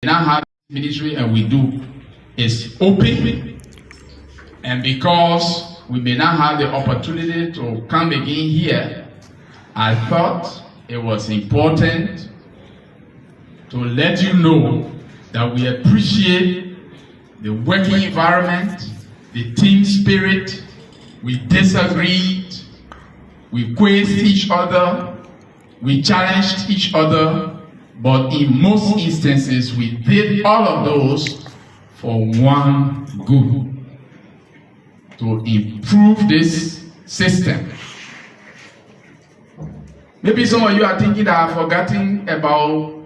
now have ministry, and we do, is open. And because we may not have the opportunity to come again here, I thought it was important to let you know that we appreciate the working environment, the team spirit. We disagreed, we quizzed each other, we challenged each other, but in most instances we did all of those for one good: to improve this system. Maybe some of you are thinking that I've forgotten about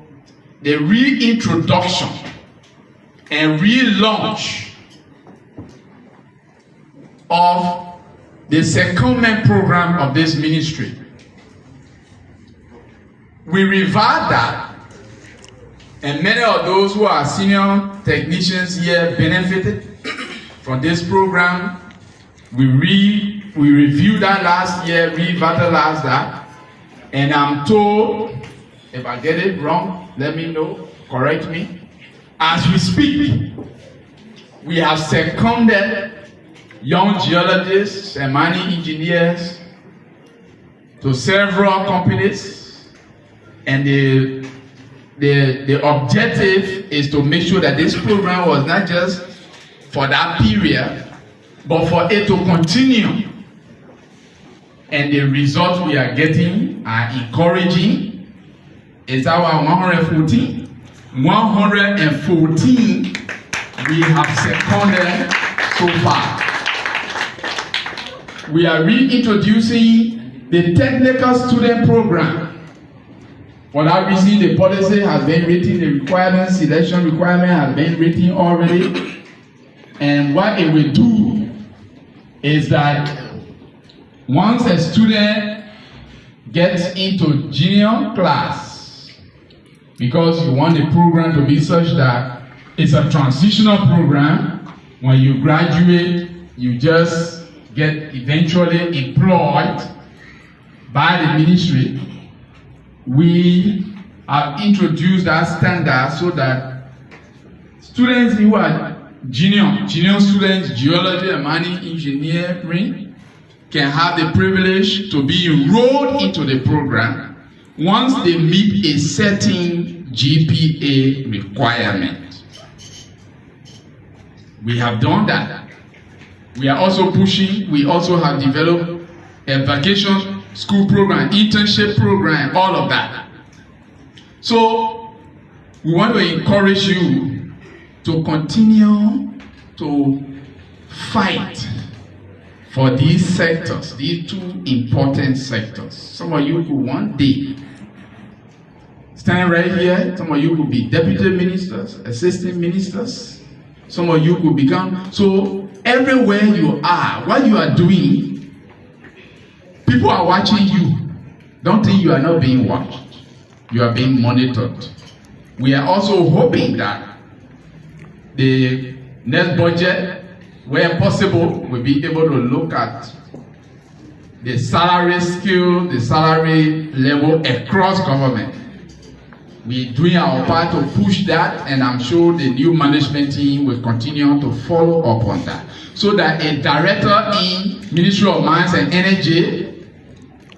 the reintroduction and relaunch of the secondment program of this ministry. We revived that, and many of those who are senior technicians here benefited from this program. We reviewed that last year, revitalized that, and I'm told, if I get it wrong, let me know, correct me. As we speak, we have seconded young geologists and mining engineers to several companies, and the objective is to make sure that this program was not just for that period, but for it to continue. And the results we are getting are encouraging. Is our 114? 114 we have seconded so far. We are reintroducing the technical student program. For that reason, the policy has been written, the requirements, selection requirement has been written already. And what it will do is that once a student gets into junior class, because you want the program to be such that it's a transitional program, when you graduate, you just get eventually employed by the ministry. We have introduced that standard so that students who are junior students, geology and mining engineering, can have the privilege to be enrolled into the program once they meet a certain GPA requirement. We have done that. We are also pushing, we also have developed a vacation school program, internship program, all of that. So we want to encourage you to continue to fight for these sectors, these two important sectors. Some of you could one day stand right here. Some of you could be deputy ministers, assistant ministers. Some of you could become. So everywhere you are, what you are doing, people are watching you. Don't think you are not being watched. You are being monitored. We are also hoping that the next budget, where possible, we'll be able to look at the salary scale, the salary level across government. We're doing our part to push that, and I'm sure the new management team will continue to follow up on that. So that a director in Ministry of Mines and Energy,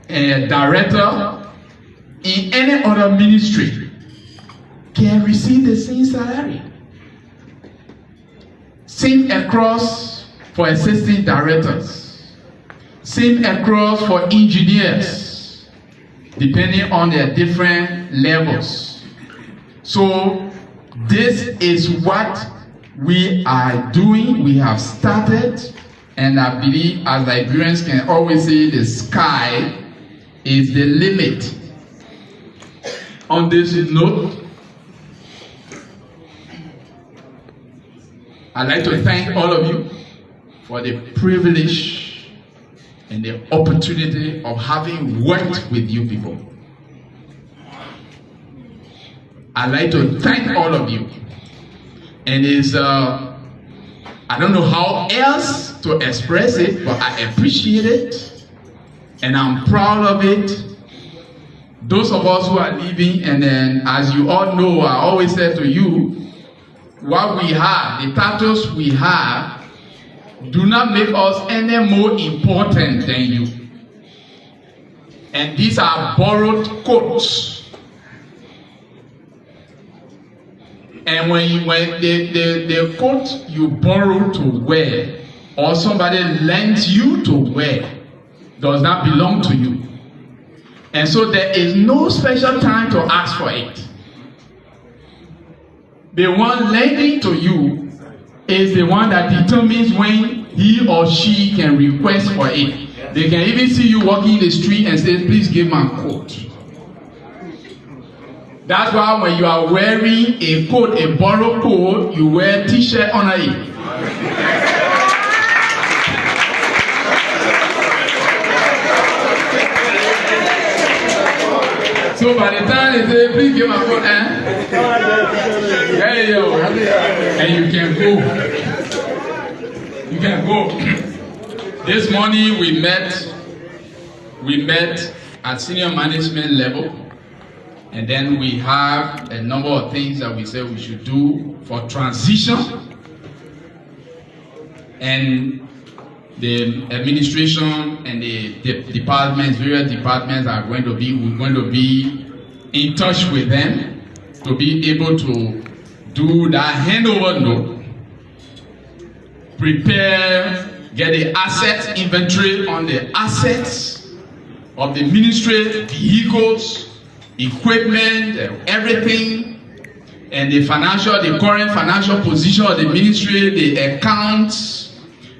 a director in any other ministry can receive the same salary. Same across for assistant directors. Same across for engineers, depending on their different levels. So this is what we are doing. We have started, and I believe as Liberians can always say, the sky is the limit. On this note, I'd like to thank all of you for the privilege and the opportunity of having worked with you people. I'd like to thank all of you. And it's, I don't know how else to express it, but I appreciate it. And I'm proud of it. Those of us who are leaving, and then as you all know, I always say to you, what we have, the titles we have, do not make us any more important than you. And these are borrowed quotes. And when the coat you borrow to wear, or somebody lends you to wear, does not belong to you. And so there is no special time to ask for it. The one lending to you is the one that determines when he or she can request for it. They can even see you walking in the street and say, please give my coat. That's why when you are wearing a coat, a borrowed coat, you wear a t-shirt under it. So by the time they say, please give my coat, hey, yo, and you can go. You can go. This morning we met at senior management level, and then we have a number of things that we said we should do for transition. And the administration and the departments, various departments we're going to be in touch with them to be able to do that handover note, prepare, get the asset inventory on the assets of the ministry, vehicles, equipment, everything, and the current financial position of the ministry, the accounts,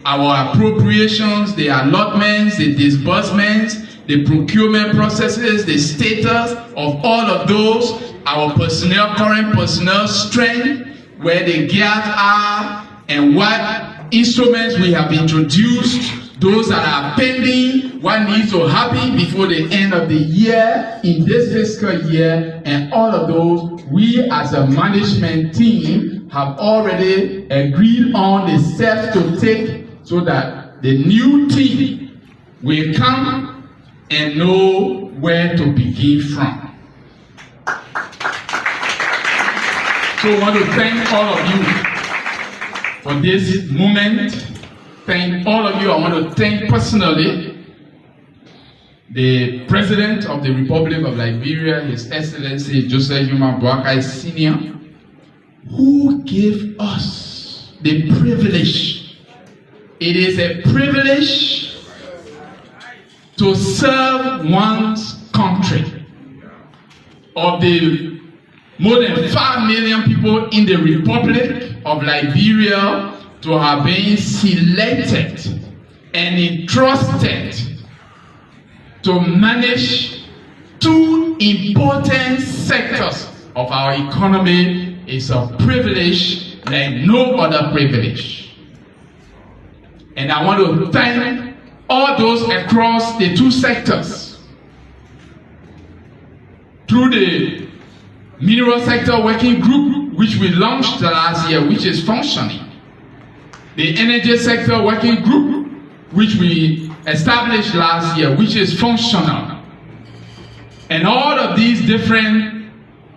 our appropriations, the allotments, the disbursements, the procurement processes, the status of all of those, our personnel, current personnel strength, where the gaps are, and what instruments we have introduced, those that are pending, what needs to happen before the end of the year, in this fiscal year, and all of those, we as a management team have already agreed on the steps to take so that the new team will come and know where to begin from. So I want to thank all of you for this moment. Thank all of you. I want to thank personally the President of the Republic of Liberia, His Excellency Joseph Yuma Boakai Sr., who gave us the privilege. It is a privilege to serve one's country. Of the more than 5 million people in the Republic of Liberia, to have been selected and entrusted to manage two important sectors of our economy is a privilege like no other privilege. And I want to thank all those across the two sectors. Through the Mineral Sector Working Group, which we launched last year, which is functioning. The Energy Sector Working Group, which we established last year, which is functional. And all of these different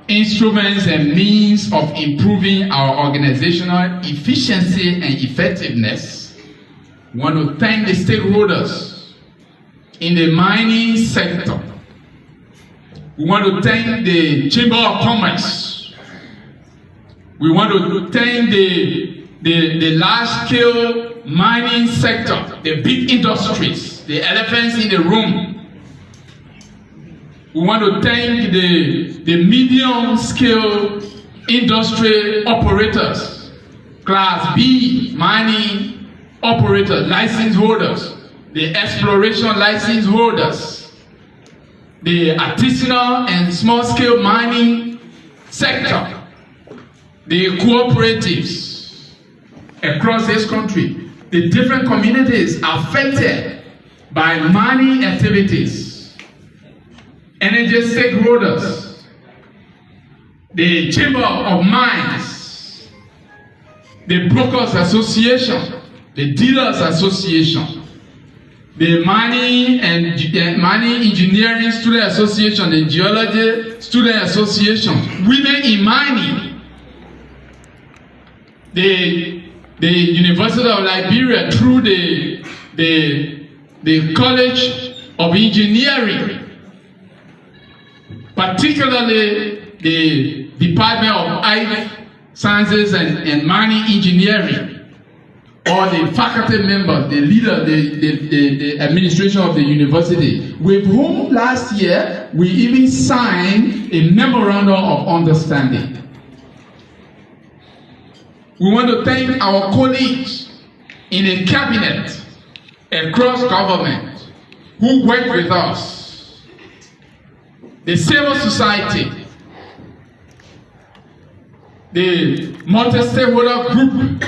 instruments and means of improving our organizational efficiency and effectiveness. I want to thank the stakeholders in the mining sector. We want to thank the Chamber of Commerce. We want to thank the large-scale mining sector, the big industries, the elephants in the room. We want to thank the medium-scale industry operators, Class B mining operators, license holders, the exploration license holders, the artisanal and small-scale mining sector, the cooperatives across this country, the different communities affected by mining activities, energy stakeholders, the Chamber of Mines, the Brokers Association, the Dealers Association, the Mining Engineering Student Association, the Geology Student Association, Women in Mining, the University of Liberia through the College of Engineering, particularly the Department of Life Sciences and Mining Engineering, or the faculty members, the leader, the administration of the university, with whom last year we even signed a memorandum of understanding. We want to thank our colleagues in the cabinet across government who work with us, the civil society, the multi-stakeholder group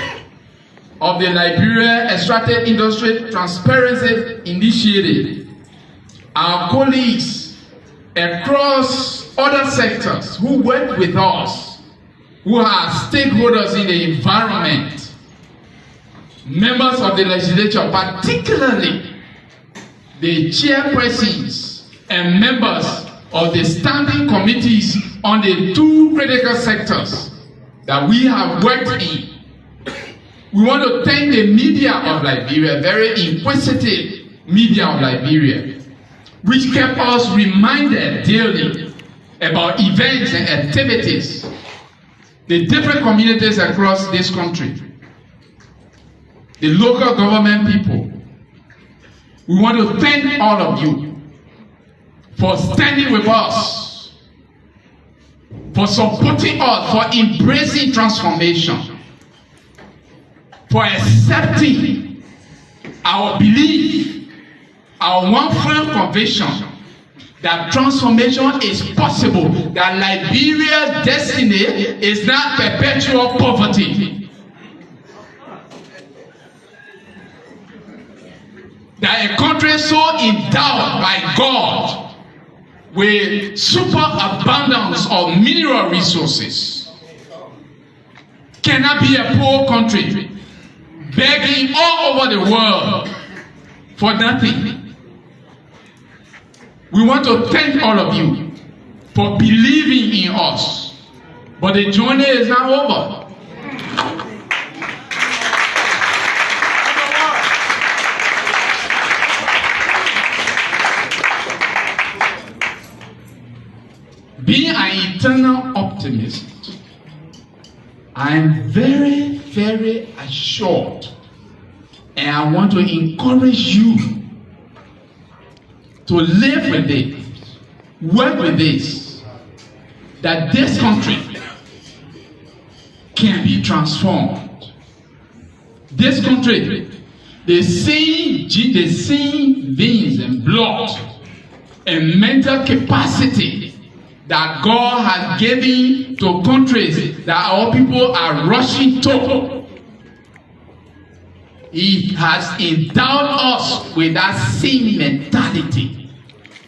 of the Liberia Extractive Industry Transparency Initiative, our colleagues across other sectors who work with us, who are stakeholders in the environment, members of the legislature, particularly the chairpersons and members of the standing committees on the 2 critical sectors that we have worked in. We want to thank the media of Liberia, very inquisitive media of Liberia, which kept us reminded daily about events and activities, the different communities across this country, the local government people. We want to thank all of you for standing with us, for supporting us, for embracing transformation, for accepting our belief, our one firm conviction that transformation is possible, that Liberia's destiny is not perpetual poverty. That a country so endowed by God with superabundance of mineral resources cannot be a poor country begging all over the world for nothing. We want to thank all of you for believing in us, but the journey is not over. Being an eternal optimist, I am very, very assured, and I want to encourage you to live with it, work with this, that this country can be transformed. This country, the same veins and blood and mental capacity that God has given to countries that our people are rushing to, He has endowed us with that same mentality,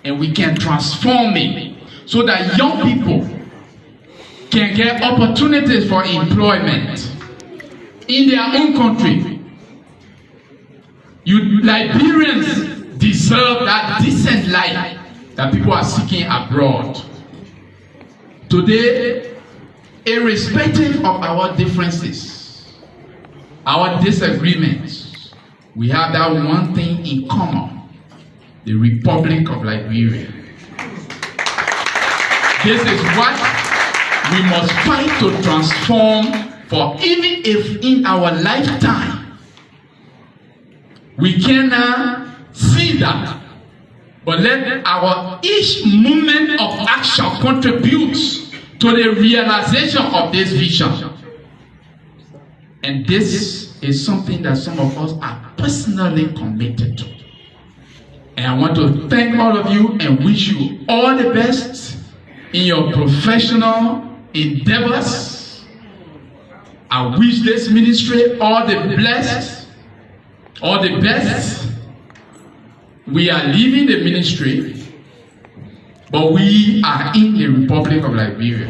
and we can transform it so that young people can get opportunities for employment in their own country. You Liberians deserve that decent life that people are seeking abroad. Today, irrespective of our differences, our disagreements, we have that one thing in common: the Republic of Liberia. This is what we must fight to transform, for even if in our lifetime we cannot see that, but let our each moment of action contribute to the realization of this vision. And this is something that some of us are personally committed to. And I want to thank all of you and wish you all the best in your professional endeavors. I wish this ministry all the best. We are leaving the ministry, but we are in the Republic of Liberia,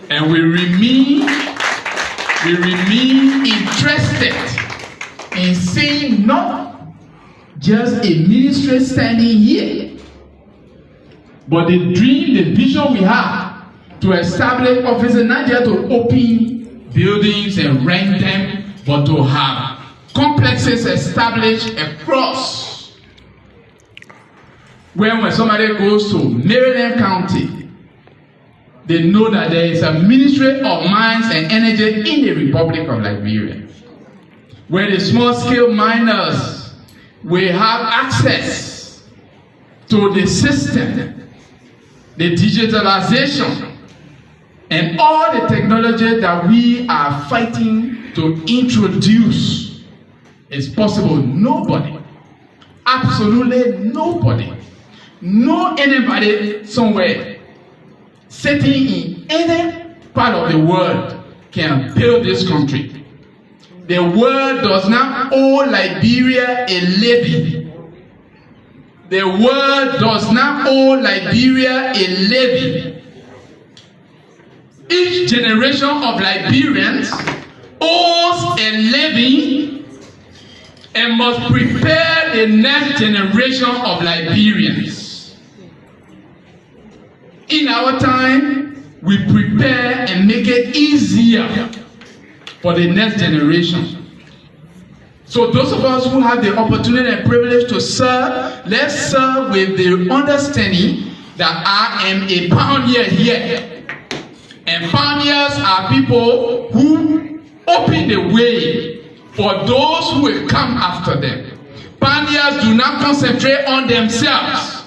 and we remain interested in seeing not just a ministry standing here, but the dream, the vision we have to establish offices, not just to open buildings and rent them, but to have complexes established across. When somebody goes to Maryland County, they know that there is a Ministry of Mines and Energy in the Republic of Liberia, where the small-scale miners will have access to the system, the digitalization, and all the technology that we are fighting to introduce is possible. Nobody, absolutely nobody, no anybody somewhere sitting in any part of the world can build this country. The world does not owe Liberia a levy. The world does not owe Liberia a levy. Each generation of Liberians owes a levy and must prepare the next generation of Liberians. In our time, we prepare and make it easier for the next generation. So those of us who have the opportunity and privilege to serve, let's serve with the understanding that I am a pioneer here. And pioneers are people who open the way for those who will come after them. Pioneers do not concentrate on themselves.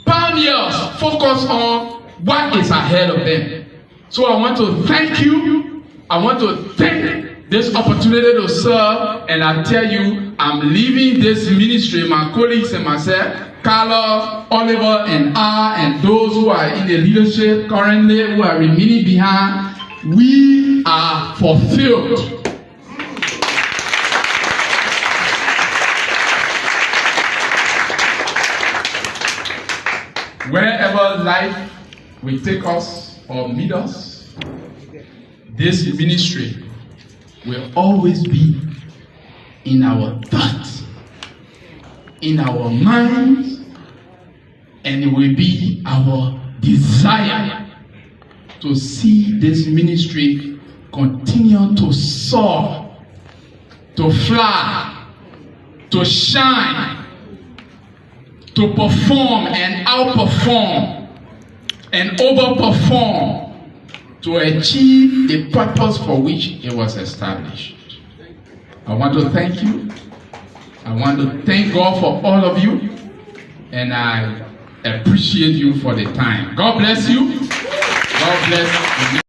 Pioneers focus on what is ahead of them. So I want to thank you. I want to thank this opportunity to serve. And I tell you, I'm leaving this ministry, my colleagues and myself, Carlos, Oliver, and I, and those who are in the leadership currently, who are remaining behind, we are fulfilled. Wherever life will take us or meet us, this ministry will always be in our thoughts, in our minds, and it will be our desire to see this ministry continue to soar, to fly, to shine, to perform and outperform and overperform to achieve the purpose for which it was established. I want to thank you. I want to thank God for all of you, and I appreciate you for the time. God bless you. God bless you.